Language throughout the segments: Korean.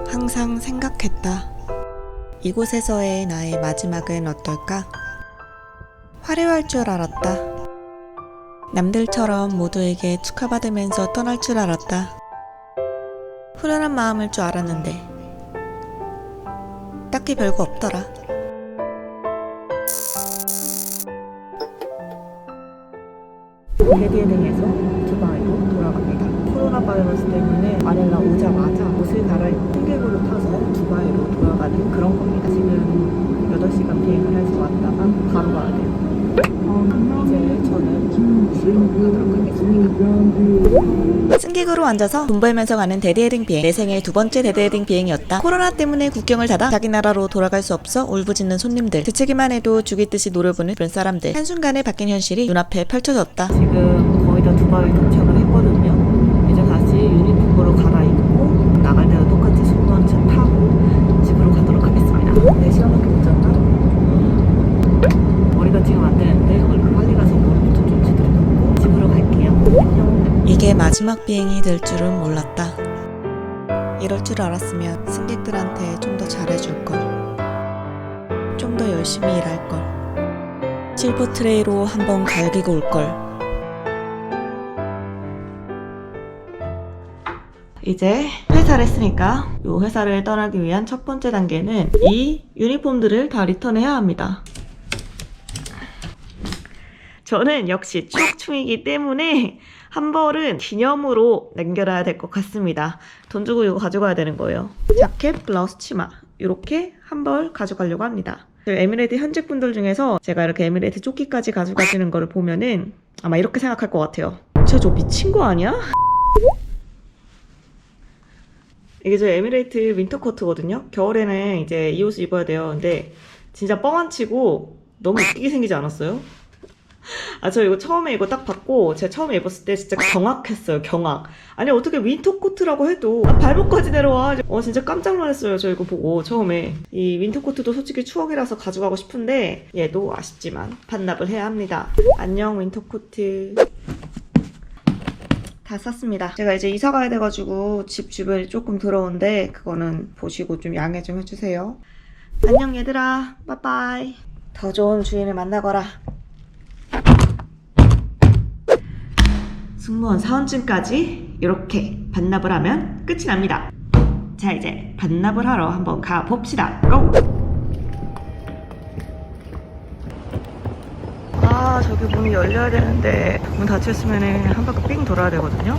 항상 생각했다. 이곳에서의 나의 마지막은 어떨까? 화려할 줄 알았다. 남들처럼 모두에게 축하받으면서 떠날 줄 알았다. 후련한 마음일 줄 알았는데 딱히 별거 없더라. 데디에딩에서 두바이로 돌아갑니다. 코로나 바이러스 때문에 마닐라 오자마자 옷을 갈아입고 승객으로 타서 두바이로 돌아가는 그런 겁니다. 지금 8시간 비행을 해서 왔다가 바로 가야 돼요. 이제 저는 집으로 가도록 하겠습니다. 승객으로 앉아서 돈 벌면서 가는 데드헤딩 비행. 내 생애 두 번째 데드헤딩 비행이었다. 코로나 때문에 국경을 닫아 자기 나라로 돌아갈 수 없어 울부짖는 손님들. 스치기만 해도 죽이듯이 노려보는 그런 사람들. 한순간에 바뀐 현실이 눈앞에 펼쳐졌다. 지금 거의 다 두바이 도착을 했거든요. 이제 다시 유니폼으로 갈아입고 나갈 때도 똑같이 승무원차 타고 집으로 가도록 하겠습니다. 4시간밖에 못 잤나? 머리가 지금 안 되는데 얼른 빨리 가서 머리부터 좀 제대로 감고 집으로 갈게요. 안녕. 이게 마지막 비행이 될 줄은 몰랐다. 이럴 줄 알았으면 승객들한테 좀 더 잘해줄걸. 좀 더 열심히 일할걸. 실버 트레이로 한번 갈기고 올걸. 이제 회사를 했으니까 이 회사를 떠나기 위한 첫 번째 단계는 이 유니폼들을 다 리턴해야 합니다. 저는 역시 추억충이기 때문에 한 벌은 기념으로 남겨놔야 될 것 같습니다. 돈 주고 이거 가져가야 되는 거예요. 자켓, 블라우스, 치마 이렇게 한 벌 가져가려고 합니다. 에미레이트 현직분들 중에서 제가 이렇게 에미레이트 조끼까지 가져가시는 거를 보면은 아마 이렇게 생각할 것 같아요. 쟤 미친 거 아니야? 이게 저 에미레이트 윈터 코트거든요. 겨울에는 이제 이 옷을 입어야 돼요. 근데 진짜 뻥 안 치고 너무 웃기게 생기지 않았어요? 저 이거 처음에 이거 딱 받고 제가 처음에 입었을 때 진짜 경악했어요. 경악. 아니 어떻게 윈터 코트라고 해도 발목까지 내려와. 진짜 깜짝 놀랐어요. 저 이거 보고 처음에. 이 윈터 코트도 솔직히 추억이라서 가져가고 싶은데 얘도 아쉽지만 반납을 해야 합니다. 안녕 윈터 코트. 다 쌌습니다. 제가 이제 이사 가야 돼가지고 집 주변이 조금 더러운데 그거는 보시고 좀 양해 좀 해주세요. 안녕 얘들아. 빠빠이. 더 좋은 주인을 만나거라. 승무원 사원증까지 이렇게 반납을 하면 끝이 납니다. 자 이제 반납을 하러 한번 가봅시다. 고! 저기 문이 열려야 되는데 문 닫혔으면 한 바퀴 삥 돌아야 되거든요.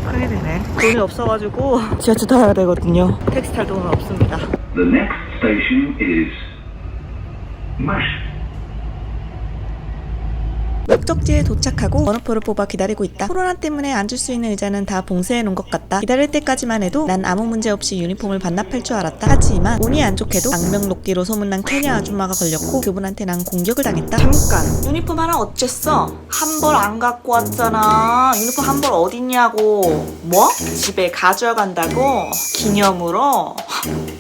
큰일이네. 돈이 없어가지고 지하철 타야 되거든요. 택시 탈 돈은 없습니다. The next station is Mash. 목적지에 도착하고 번호표를 뽑아 기다리고 있다. 코로나 때문에 앉을 수 있는 의자는 다 봉쇄해 놓은 것 같다. 기다릴 때까지만 해도 난 아무 문제 없이 유니폼을 반납할 줄 알았다. 하지만 운이 안 좋게도 악명 높기로 소문난 케냐 아줌마가 걸렸고 그분한테 난 공격을 당했다. 잠깐! 유니폼 하나 어쨌어? 한 벌 안 갖고 왔잖아. 유니폼 한 벌 어딨냐고. 뭐? 집에 가져간다고? 기념으로?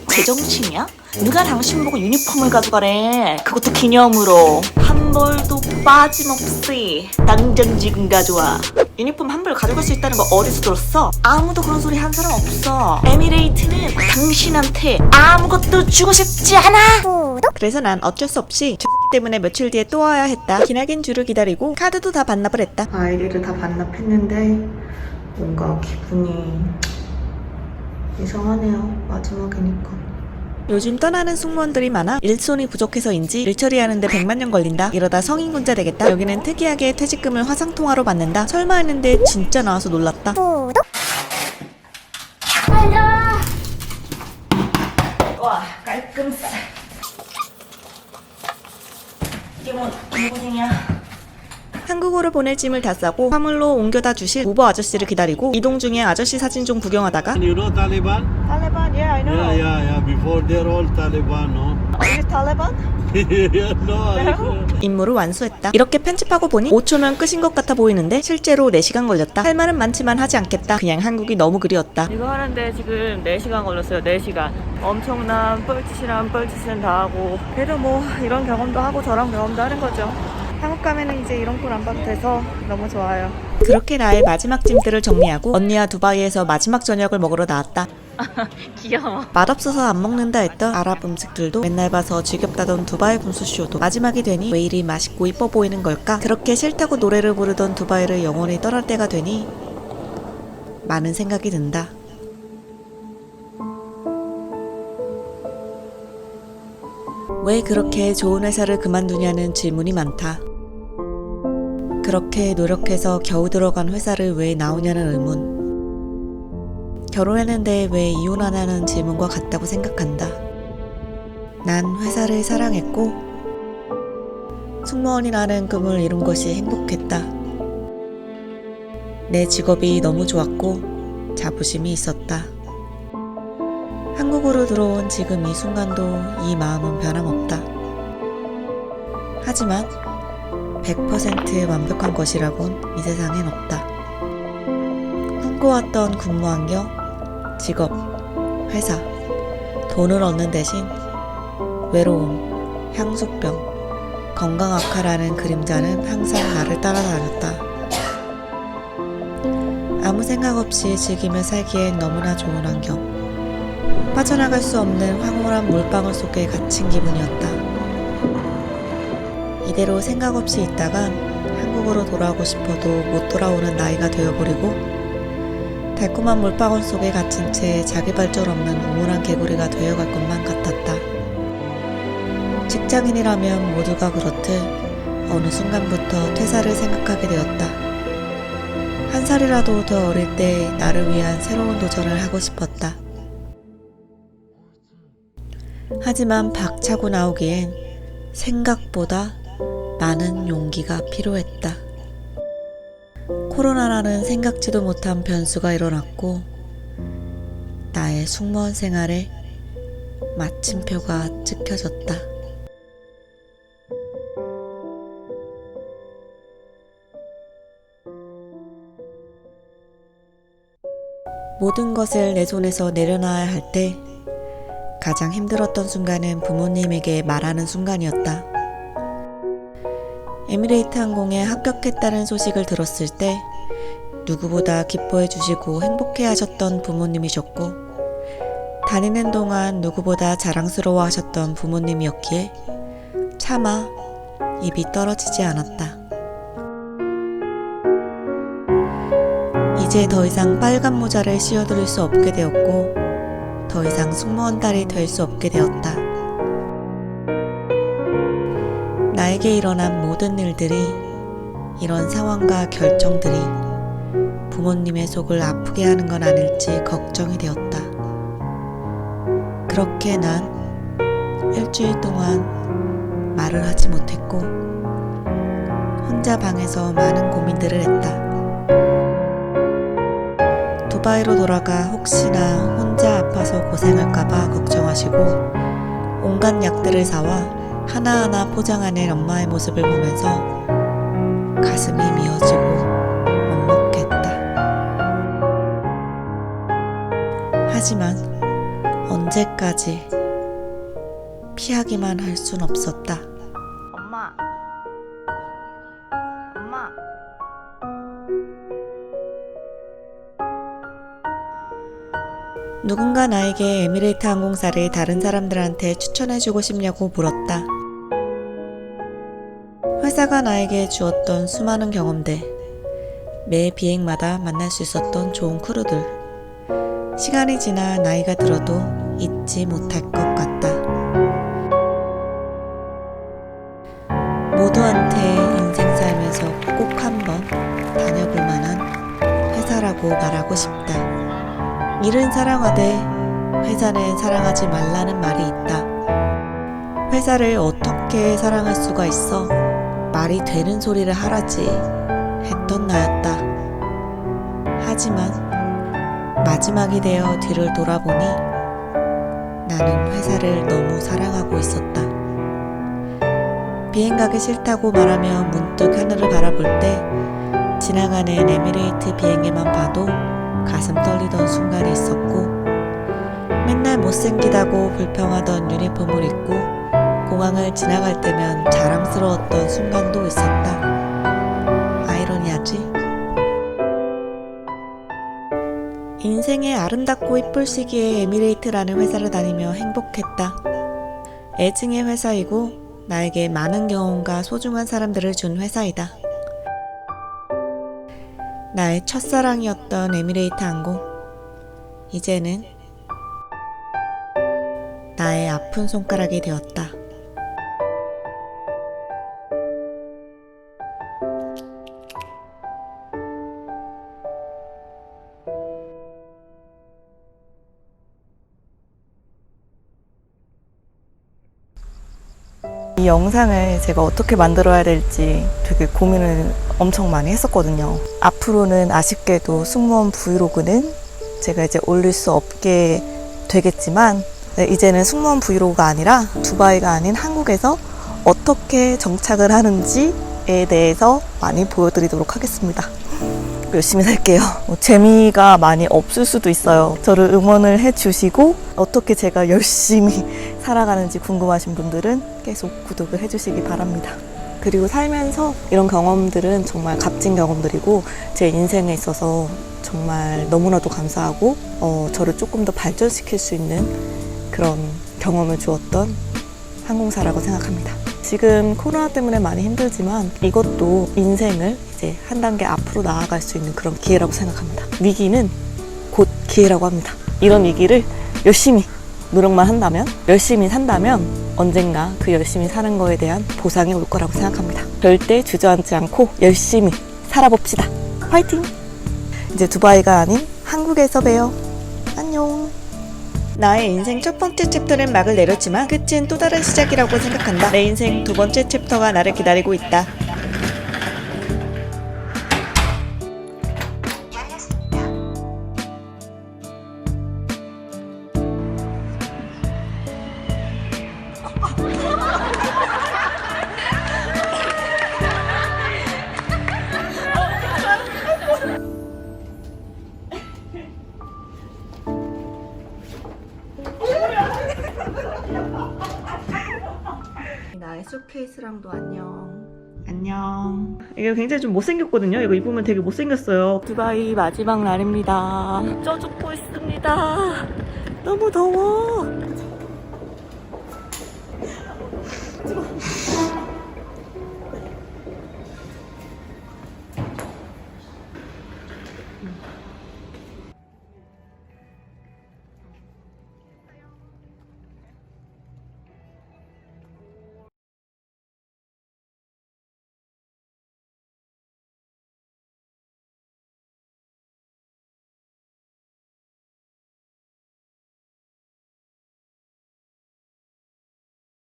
제정신이야? 누가 당신 보고 유니폼을 가져가래. 그것도 기념으로. 한 벌도 빠짐없이 당장 지금 가져와. 유니폼 한 벌 가져갈 수 있다는 거 어디서 들었어? 아무도 그런 소리 한 사람 없어. 에미레이트는 당신한테 아무것도 주고 싶지 않아. 그래서 난 어쩔 수 없이 저 새끼 때문에 며칠 뒤에 또 와야 했다. 기나긴 줄을 기다리고 카드도 다 반납을 했다. 아이디를 다 반납했는데 뭔가 기분이 이상하네요. 마지막이니까. 요즘 떠나는 승무원들이 많아 일손이 부족해서인지 일 처리하는데 100만 년 걸린다. 이러다 성인군자 되겠다. 여기는 특이하게 퇴직금을 화상통화로 받는다. 설마 했는데 진짜 나와서 놀랐다. 와 깔끔해. 이게 뭐 고생이야. 한국으로 보낼 짐을 다 싸고 화물로 옮겨다 주실 우버 아저씨를 기다리고 이동 중에 아저씨 사진 좀 구경하다가 You know Taliban? Taliban, yeah, I know. Yeah. Before they're all Taliban, no? Are you Taliban? No. 임무를 완수했다. 이렇게 편집하고 보니 5초면 끝인 것 같아 보이는데 실제로 4시간 걸렸다. 할 말은 많지만 하지 않겠다. 그냥 한국이 너무 그리웠다. 이거 하는데 지금 4시간 걸렸어요. 4시간. 엄청난 뻘짓이란 뻘짓은 다 하고 그래도 뭐 이런 경험도 하고 저런 경험도 하는 거죠. 한국 가면은 이제 이런 꼴 안 봐도 돼서 너무 좋아요. 그렇게 나의 마지막 짐들을 정리하고 언니와 두바이에서 마지막 저녁을 먹으러 나왔다. 귀여워. 맛없어서 안 먹는다 했던 아랍 음식들도 맨날 봐서 지겹다던 두바이 분수쇼도 마지막이 되니 왜 이리 맛있고 이뻐 보이는 걸까? 그렇게 싫다고 노래를 부르던 두바이를 영원히 떠날 때가 되니 많은 생각이 든다. 왜 그렇게 좋은 회사를 그만두냐는 질문이 많다. 그렇게 노력해서 겨우 들어간 회사를 왜 나오냐는 의문. 결혼했는데 왜 이혼하냐는 질문과 같다고 생각한다. 난 회사를 사랑했고 승무원이라는 꿈을 이룬 것이 행복했다. 내 직업이 너무 좋았고 자부심이 있었다. 한국으로 들어온 지금 이 순간도 이 마음은 변함없다. 하지만 100% 완벽한 것이라곤 이 세상엔 없다. 꿈꿔왔던 근무 환경, 직업, 회사, 돈을 얻는 대신 외로움, 향수병, 건강 악화라는 그림자는 항상 나를 따라다녔다. 아무 생각 없이 즐기며 살기엔 너무나 좋은 환경. 빠져나갈 수 없는 황홀한 물방울 속에 갇힌 기분이었다. 이대로 생각 없이 있다간 한국으로 돌아오고 싶어도 못 돌아오는 나이가 되어버리고 달콤한 물방울 속에 갇힌 채 자기 발전 없는 우물한 개구리가 되어갈 것만 같았다. 직장인이라면 모두가 그렇듯 어느 순간부터 퇴사를 생각하게 되었다. 한 살이라도 더 어릴 때 나를 위한 새로운 도전을 하고 싶었다. 하지만 박차고 나오기엔 생각보다 많은 용기가 필요했다. 코로나라는 생각지도 못한 변수가 일어났고 나의 승무원 생활에 마침표가 찍혀졌다. 모든 것을 내 손에서 내려놔야 할 때 가장 힘들었던 순간은 부모님에게 말하는 순간이었다. 에미레이트 항공에 합격했다는 소식을 들었을 때 누구보다 기뻐해 주시고 행복해 하셨던 부모님이셨고 다니는 동안 누구보다 자랑스러워 하셨던 부모님이었기에 차마 입이 떨어지지 않았다. 이제 더 이상 빨간 모자를 씌워드릴 수 없게 되었고 더 이상 승무원 딸이 될 수 없게 되었다. 나에게 일어난 모든 일들이, 이런 상황과 결정들이 부모님의 속을 아프게 하는 건 아닐지 걱정이 되었다. 그렇게 난 일주일 동안 말을 하지 못했고 혼자 방에서 많은 고민들을 했다. 두바이로 돌아가 혹시나 혼자 아파서 고생할까봐 걱정하시고 온갖 약들을 사와 하나하나 포장하는 엄마의 모습을 보면서 가슴이 미어지고 먹먹했다. 하지만 언제까지 피하기만 할 순 없었다. 엄마. 엄마. 누군가 나에게 에미레이트 항공사를 다른 사람들한테 추천해주고 싶냐고 물었다. 회사가 나에게 주었던 수많은 경험들, 매 비행마다 만날 수 있었던 좋은 크루들, 시간이 지나 나이가 들어도 잊지 못할 것 같다. 모두한테 인생 살면서 꼭 한번 다녀볼 만한 회사라고 말하고 싶다. 일은 사랑하되 회사는 사랑하지 말라는 말이 있다. 회사를 어떻게 사랑할 수가 있어? 말이 되는 소리를 하라지 했던 나였다. 하지만 마지막이 되어 뒤를 돌아보니 나는 회사를 너무 사랑하고 있었다. 비행 가기 싫다고 말하며 문득 하늘을 바라볼 때 지나가는 에미레이트 비행기만 봐도 가슴 떨리던 순간이 있었고 맨날 못생기다고 불평하던 유니폼을 입고 공항을 지나갈 때면 자랑스러웠던 순간도 있었다. 아이러니하지? 인생의 아름답고 이쁠 시기에 에미레이트라는 회사를 다니며 행복했다. 애증의 회사이고 나에게 많은 경험과 소중한 사람들을 준 회사이다. 나의 첫사랑이었던 에미레이트 항공. 이제는 나의 아픈 손가락이 되었다. 이 영상을 제가 어떻게 만들어야 될지 되게 고민을 엄청 많이 했었거든요. 앞으로는 아쉽게도 승무원 브이로그는 제가 이제 올릴 수 없게 되겠지만 이제는 승무원 브이로그가 아니라 두바이가 아닌 한국에서 어떻게 정착을 하는지에 대해서 많이 보여드리도록 하겠습니다. 열심히 살게요. 재미가 많이 없을 수도 있어요. 저를 응원을 해주시고 어떻게 제가 열심히 살아가는지 궁금하신 분들은 계속 구독을 해주시기 바랍니다. 그리고 살면서 이런 경험들은 정말 값진 경험들이고 제 인생에 있어서 정말 너무나도 감사하고 저를 조금 더 발전시킬 수 있는 그런 경험을 주었던 항공사라고 생각합니다. 지금 코로나 때문에 많이 힘들지만 이것도 인생을 이제 한 단계 앞으로 나아갈 수 있는 그런 기회라고 생각합니다. 위기는 곧 기회라고 합니다. 이런 위기를 열심히 노력만 한다면, 열심히 산다면 언젠가 그 열심히 사는 거에 대한 보상이 올 거라고 생각합니다. 절대 주저앉지 않고 열심히 살아봅시다. 화이팅! 이제 두바이가 아닌 한국에서 봬요. 안녕! 나의 인생 첫 번째 챕터는 막을 내렸지만 끝은 또 다른 시작이라고 생각한다. 내 인생 두 번째 챕터가 나를 기다리고 있다. 나의 수케이스랑도 안녕. 안녕. 이게 굉장히 좀 못생겼거든요. 이거 입으면 되게 못생겼어요. 두바이 마지막 날입니다. 쪄 죽고 있습니다. 너무 더워.